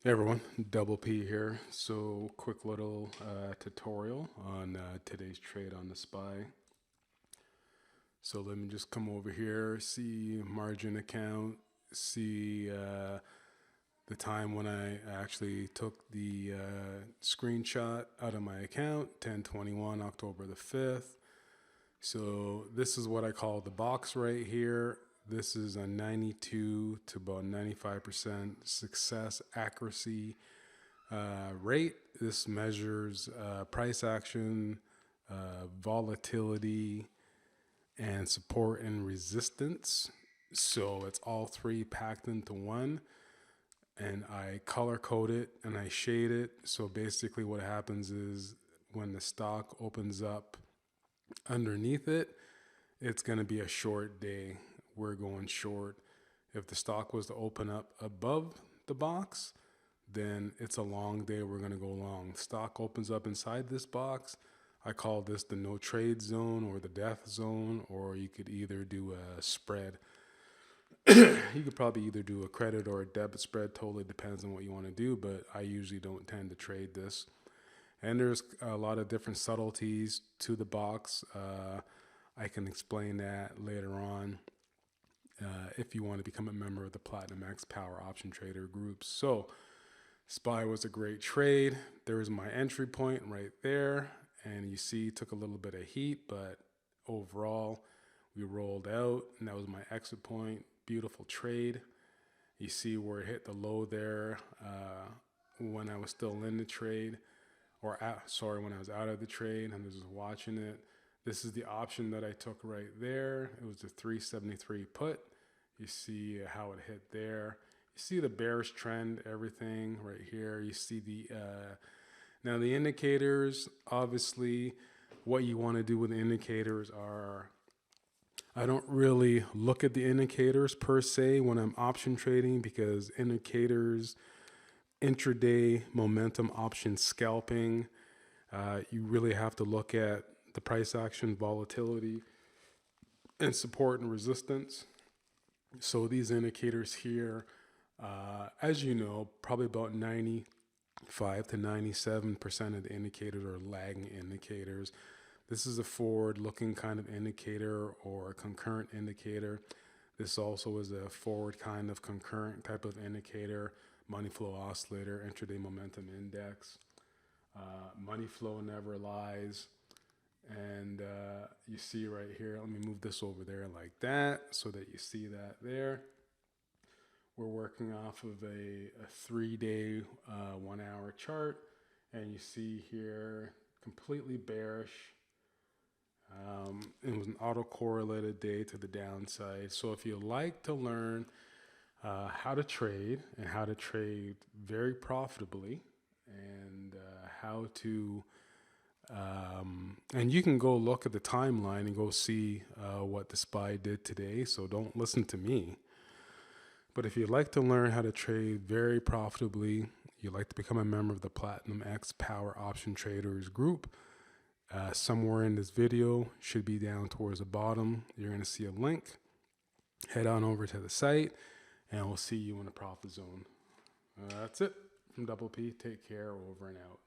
Hey everyone, Double P here. So, quick little tutorial on today's trade on the SPY. So, let me just come over here, see margin account, see the time when I actually took the screenshot out of my account, 10/21, October the 5th. So, this is what I call the box right here. This is a 92 to about 95% success accuracy rate. This measures price action, volatility, and support and resistance. So it's all three packed into one. And I color code it and I shade it. So basically, what happens is when the stock opens up underneath it, it's going to be a short day. We're going short. If the stock was to open up above the box, then it's a long day. We're going to go long. Stock opens up inside this box. I call this the no trade zone or the death zone, or you could either do a spread. You could probably either do a credit or a debit spread. Totally depends on what you want to do, but I usually don't tend to trade this. And there's a lot of different subtleties to the box. I can explain that later on if you want to become a member of the Platinum X Power Option Trader group. So, SPY was a great trade. There's my entry point right there. And you see, took a little bit of heat, but overall, we rolled out, and that was my exit point. Beautiful trade. You see where it hit the low there when I was still in the trade, or when I was out of the trade and just watching it. This is the option that I took right there. It was the 373 put. You see how it hit there. You see the bearish trend, everything right here. You see the now the indicators. Obviously, what you want to do with the indicators are, I don't really look at the indicators per se when I'm option trading, because indicators, intraday momentum option scalping, you really have to look at the price action, volatility, and support and resistance. So these indicators here, as you know, probably about 95 to 97% of the indicators are lagging indicators. This is a forward-looking kind of indicator or a concurrent indicator. This also is a forward kind of concurrent type of indicator. Money flow oscillator, intraday momentum index. Money flow never lies. And you see right here, let me move this over there like that so that you see that there. We're working off of a 3-day, 1-hour chart. And you see here, completely bearish. It was an autocorrelated day to the downside. So if you like to learn how to trade and how to trade very profitably, and how to and you can go look at the timeline and go see what the SPY did today. So don't listen to me. But if you'd like to learn how to trade very profitably, you'd like to become a member of the Platinum X Power Option Traders group, somewhere in this video, should be down towards the bottom. You're going to see a link. Head on over to the site, and we'll see you in the profit zone. That's it from Double P. Take care. Over and out.